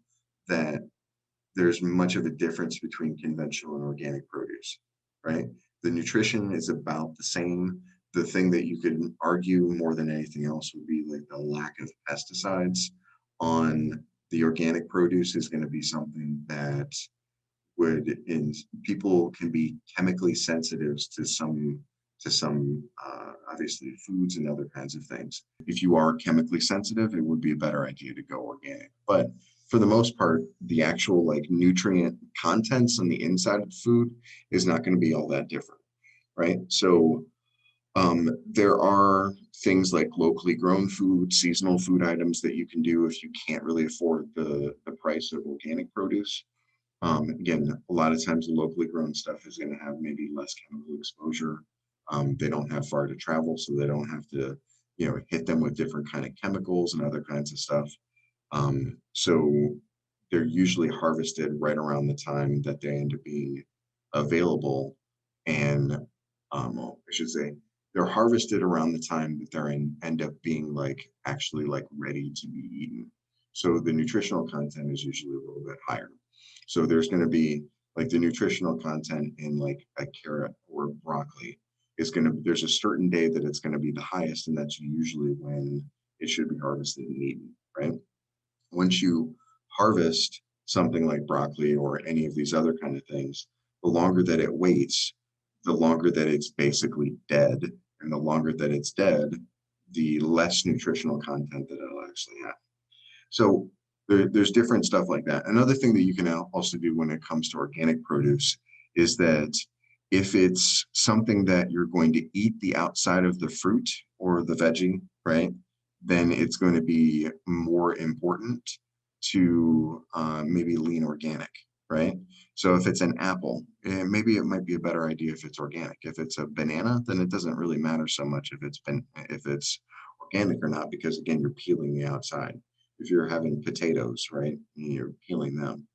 that there's much of a difference between conventional and organic produce, right? The nutrition is about the same. The thing that you could argue more than anything else would be like the lack of pesticides on the organic produce is going to be something that in people can be chemically sensitive to some obviously foods and other kinds of things. If you are chemically sensitive, it would be a better idea to go organic. But for the most part, the actual like nutrient contents on the inside of the food is not going to be all that different, right? So there are things like locally grown food, seasonal food items that you can do if you can't really afford the price of organic produce. Again, a lot of times the locally grown stuff is going to have maybe less chemical exposure. They don't have far to travel, so they don't have to, hit them with different kind of chemicals and other kinds of stuff. So they're usually harvested right around the time that they end up being available. And I should say they're harvested around the time that they're end up being like actually like ready to be eaten. So the nutritional content is usually a little bit higher. So there's going to be like the nutritional content in like a carrot or broccoli there's a certain day that it's going to be the highest, and that's usually when it should be harvested and eaten, right? Once you harvest something like broccoli or any of these other kind of things, the longer that it waits, the longer that it's basically dead. And the longer that it's dead, the less nutritional content that it'll actually have. So there's different stuff like that. Another thing that you can also do when it comes to organic produce is that if it's something that you're going to eat the outside of the fruit or the veggie, right, then it's going to be more important to maybe lean organic, right? So if it's an apple, maybe it might be a better idea if it's organic. If it's a banana, then it doesn't really matter so much if it's organic or not, because again, you're peeling the outside. If you're having potatoes, right, and you're peeling them,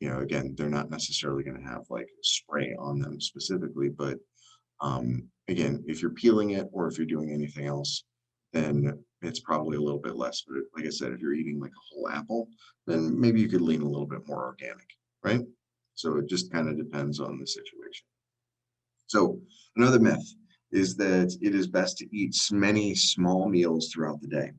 again, they're not necessarily going to have like spray on them specifically, but again, if you're peeling it or if you're doing anything else, then it's probably a little bit less. But like I said, if you're eating like a whole apple, then maybe you could lean a little bit more organic, right? So it just kind of depends on the situation. So another myth is that it is best to eat many small meals throughout the day,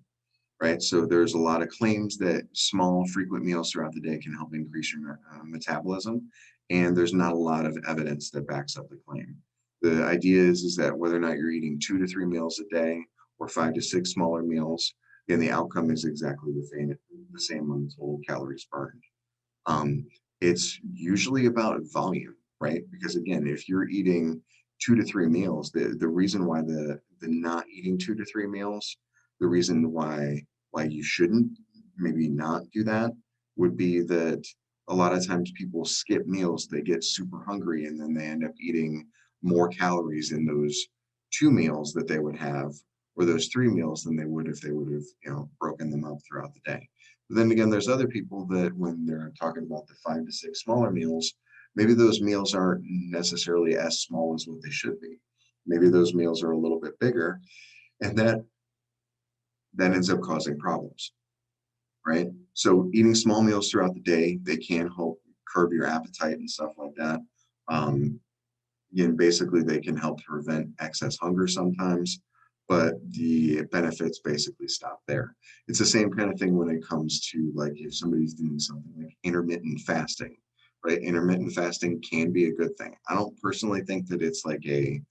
right? So there's a lot of claims that small, frequent meals throughout the day can help increase your metabolism, and there's not a lot of evidence that backs up the claim. The idea is that whether or not you're eating 2 to 3 meals a day or 5 to 6 smaller meals, then the outcome is exactly the same on the total calories burned. It's usually about volume, right? Because again, if you're eating 2 to 3 meals, the reason why the not eating 2 to 3 meals, the reason why you shouldn't maybe not do that would be that a lot of times people skip meals, they get super hungry, and then they end up eating more calories in those 2 meals that they would have, or those 3 meals, than they would if they would have, broken them up throughout the day. But then again, there's other people that when they're talking about the 5 to 6 smaller meals, maybe those meals aren't necessarily as small as what they should be. Maybe those meals are a little bit bigger, and that ends up causing problems, right? So eating small meals throughout the day, they can help curb your appetite and stuff like that. Um, Again, basically, they can help prevent excess hunger sometimes, but the benefits basically stop there. It's the same kind of thing when it comes to like if somebody's doing something like intermittent fasting, right? Intermittent fasting can be a good thing. I don't personally think that it's like a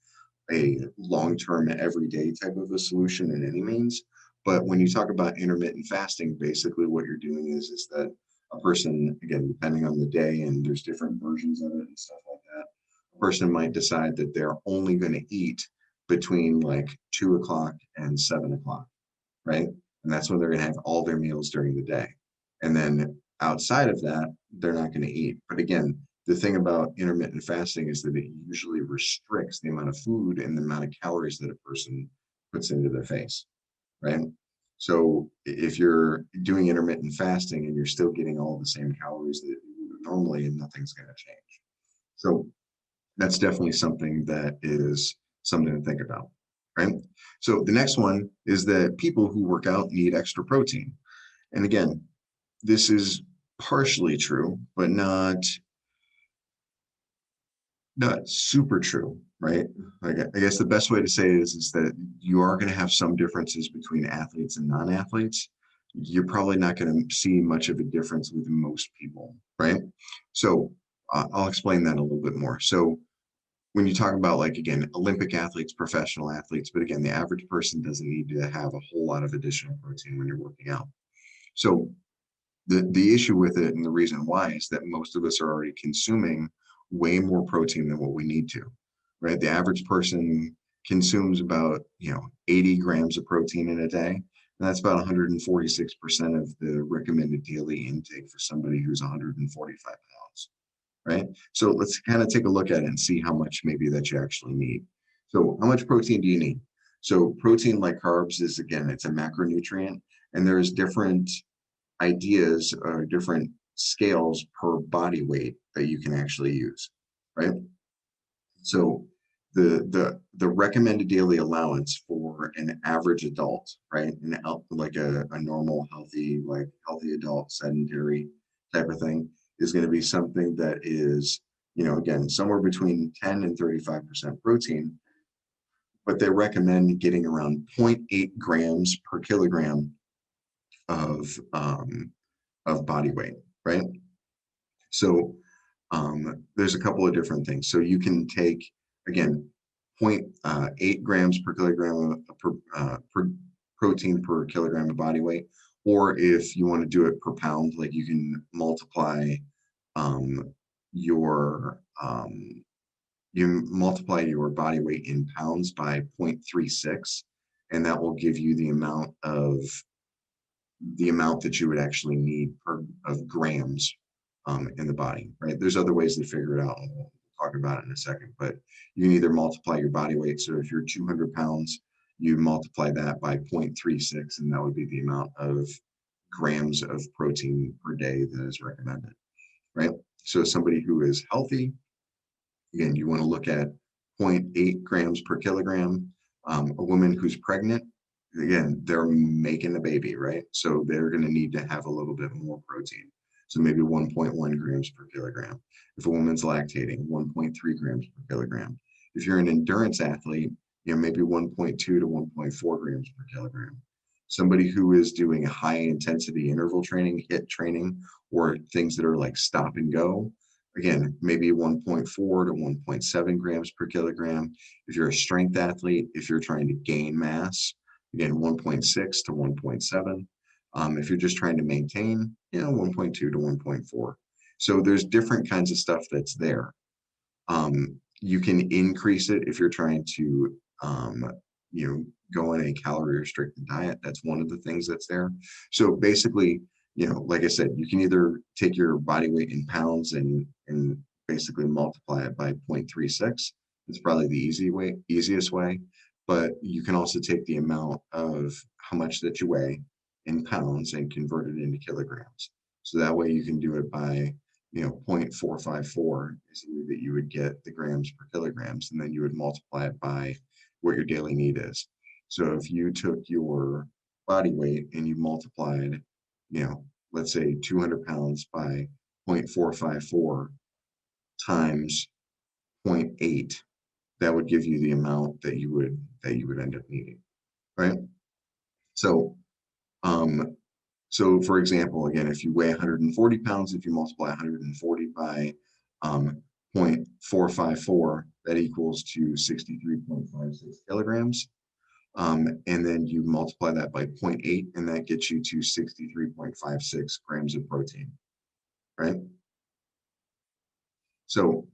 long-term everyday type of a solution in any means. But when you talk about intermittent fasting, basically what you're doing is that a person, again, depending on the day, and there's different versions of it and stuff like that, a person might decide that they're only going to eat between like 2 o'clock and 7 o'clock, right? And that's when they're going to have all their meals during the day. And then outside of that, they're not going to eat. But again, the thing about intermittent fasting is that it usually restricts the amount of food and the amount of calories that a person puts into their face, right? So if you're doing intermittent fasting and you're still getting all the same calories that you would normally, and nothing's going to change. So that's definitely something that is something to think about, right? So the next one is that people who work out need extra protein. And again, this is partially true, but not super true, right? Like, I guess the best way to say it is that you are going to have some differences between athletes and non-athletes. You're probably not going to see much of a difference with most people, right? So I'll explain that a little bit more. So when you talk about, like, again, Olympic athletes, professional athletes, but again, the average person doesn't need to have a whole lot of additional protein when you're working out. So the issue with it, and the reason why, is that most of us are already consuming way more protein than what we need to, right? The average person consumes about 80 grams of protein in a day, and that's about 146% of the recommended daily intake for somebody who's 145 pounds, right? So let's kind of take a look at it and see how much maybe that you actually need. So how much protein do you need? So protein, like carbs, is, again, it's a macronutrient, and there's different ideas or different scales per body weight that you can actually use, right? So the recommended daily allowance for an average adult, right, and like a normal healthy adult, sedentary type of thing, is going to be something that is, again, somewhere between 10 and 35% protein, but they recommend getting around zero 0.8 grams per kilogram of body weight, right? So there's a couple of different things. So you can take, again, 0.8 grams per kilogram per protein per kilogram of body weight, or if you want to do it per pound, like you can multiply um, your body weight in pounds by 0.36, and that will give you the amount that you would actually need of grams in the body, right? There's other ways to figure it out, and we'll talk about it in a second, but you can either multiply your body weight. So if you're 200 pounds, you multiply that by 0.36, and that would be the amount of grams of protein per day that is recommended, right? So somebody who is healthy, again, you want to look at 0.8 grams per kilogram. A woman who's pregnant, again, they're making a baby, right? So they're going to need to have a little bit more protein. So maybe 1.1 grams per kilogram. If a woman's lactating, 1.3 grams per kilogram. If you're an endurance athlete, maybe 1.2 to 1.4 grams per kilogram. Somebody who is doing high intensity interval training, HIIT training, or things that are like stop and go, again, maybe 1.4 to 1.7 grams per kilogram. If you're a strength athlete, if you're trying to gain mass, again, 1.6 to 1.7. If you're just trying to maintain, 1.2 to 1.4. So there's different kinds of stuff that's there. You can increase it if you're trying to, go on a calorie restricted diet. That's one of the things that's there. So basically, like I said, you can either take your body weight in pounds and basically multiply it by 0.36. It's probably the easiest way, but you can also take the amount of how much that you weigh in pounds and convert it into kilograms. So that way you can do it by, 0.454 is the way that you would get the grams per kilograms, and then you would multiply it by what your daily need is. So if you took your body weight and you multiplied, let's say 200 pounds by 0.454 times zero point 0.8, that would give you the amount that you would end up needing, right? So, um, so for example, again, if you weigh 140 pounds, if you multiply 140 by 0.454, that equals to 63.56 kilograms. And then you multiply that by 0.8, and that gets you to 63.56 grams of protein, right? So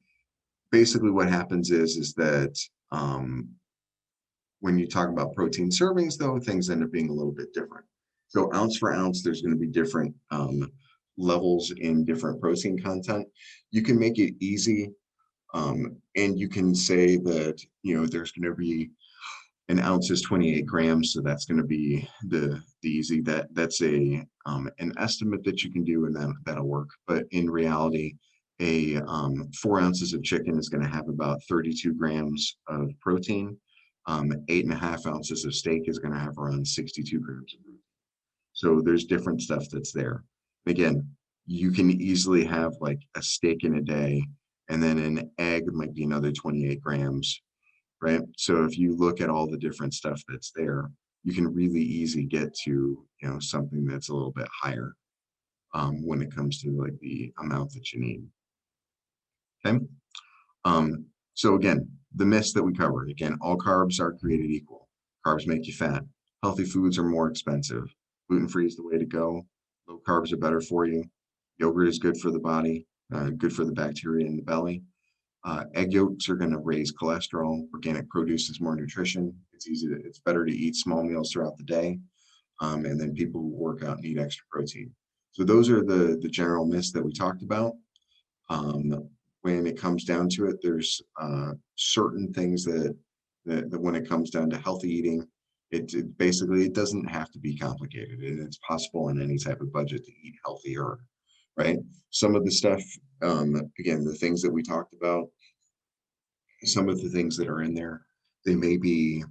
basically what happens is that when you talk about protein servings, though, things end up being a little bit different. So ounce for ounce, there's going to be different levels in different protein content. You can make it easy, and you can say that, there's going to be an ounce is 28 grams, so that's going to be the easy. That's a an estimate that you can do, and that'll work. But in reality, a 4 ounces of chicken is going to have about 32 grams of protein. 8.5 ounces of steak is going to have around 62 grams of protein. So there's different stuff that's there. Again, you can easily have like a steak in a day, and then an egg might be another 28 grams, right? So if you look at all the different stuff that's there, you can really easy get to, something that's a little bit higher when it comes to like the amount that you need. Okay. So again, the myths that we covered, again, all carbs are created equal. Carbs make you fat. Healthy foods are more expensive. Gluten-free is the way to go. Low carbs are better for you. Yogurt is good for the body, good for the bacteria in the belly. Egg yolks are going to raise cholesterol. Organic produce is more nutrition. It's better to eat small meals throughout the day. And then people who work out need extra protein. So those are the general myths that we talked about. When it comes down to it, there's certain things that when it comes down to healthy eating, it basically, it doesn't have to be complicated, and it's possible in any type of budget to eat healthier, right? Some of the stuff, again, the things that we talked about, some of the things that are in there, they may be,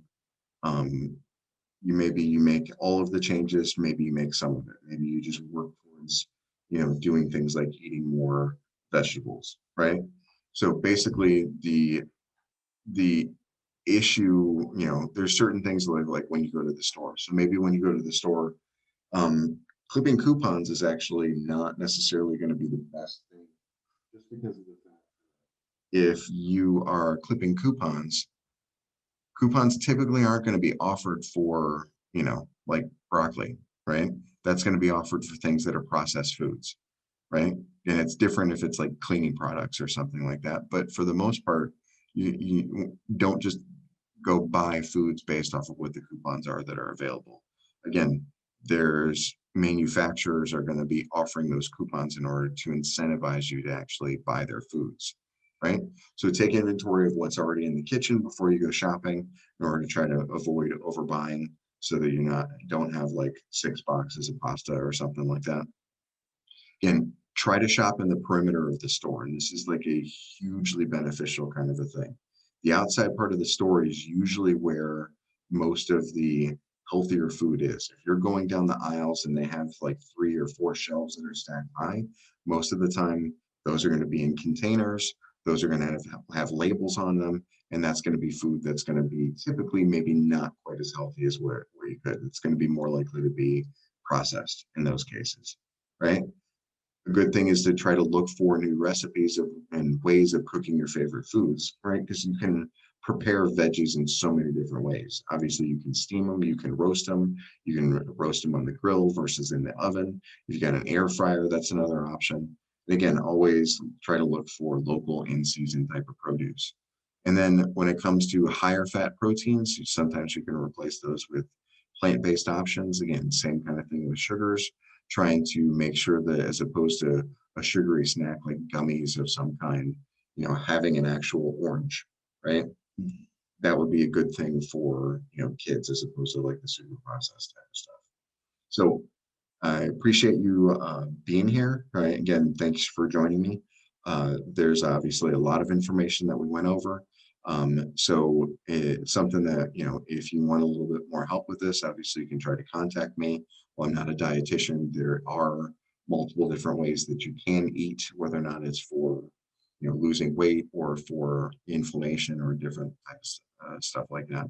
you make all of the changes, maybe you make some of it, maybe you just work towards, doing things like eating more vegetables, right? So basically the issue, there's certain things like when you go to the store. So maybe when you go to the store, clipping coupons is actually not necessarily going to be the best thing, just because of the fact if you are clipping coupons typically aren't going to be offered for, like broccoli, right? That's going to be offered for things that are processed foods, right? And it's different if it's like cleaning products or something like that. But for the most part, you don't just go buy foods based off of what the coupons are that are available. Again, there's manufacturers are going to be offering those coupons in order to incentivize you to actually buy their foods, right? So take inventory of what's already in the kitchen before you go shopping in order to try to avoid overbuying, so that don't have like 6 boxes of pasta or something like that. Again, try to shop in the perimeter of the store. And this is like a hugely beneficial kind of a thing. The outside part of the store is usually where most of the healthier food is. If you're going down the aisles and they have like 3 or 4 shelves that are stacked high, most of the time, those are going to be in containers. Those are going to have labels on them. And that's going to be food that's going to be typically maybe not quite as healthy as where you could. It's going to be more likely to be processed in those cases, right? A good thing is to try to look for new recipes and ways of cooking your favorite foods, right? Because you can prepare veggies in so many different ways. Obviously, you can steam them, you can roast them on the grill versus in the oven. If you got an air fryer, that's another option. And again, always try to look for local in-season type of produce. And then when it comes to higher fat proteins, sometimes you can replace those with plant-based options. Again, same kind of thing with sugars. trying to make sure that as opposed to a sugary snack like gummies of some kind, having an actual orange, right? That would be a good thing for, kids as opposed to like the super processed type of stuff. So I appreciate you being here. Right. Again, thanks for joining me. There's obviously a lot of information that we went over. So it's something that, if you want a little bit more help with this, obviously you can try to contact me. Well, I'm not a dietitian. There are multiple different ways that you can eat, whether or not it's for, losing weight or for inflammation or different types of stuff like that.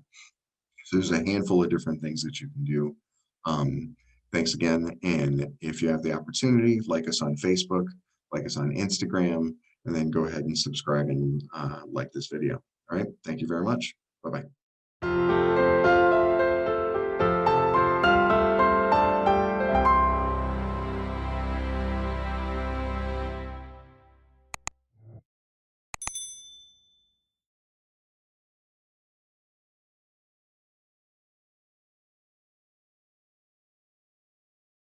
So there's a handful of different things that you can do. Thanks again. And if you have the opportunity, like us on Facebook, like us on Instagram, and then go ahead and subscribe and like this video. All right. Thank you very much. Bye-bye.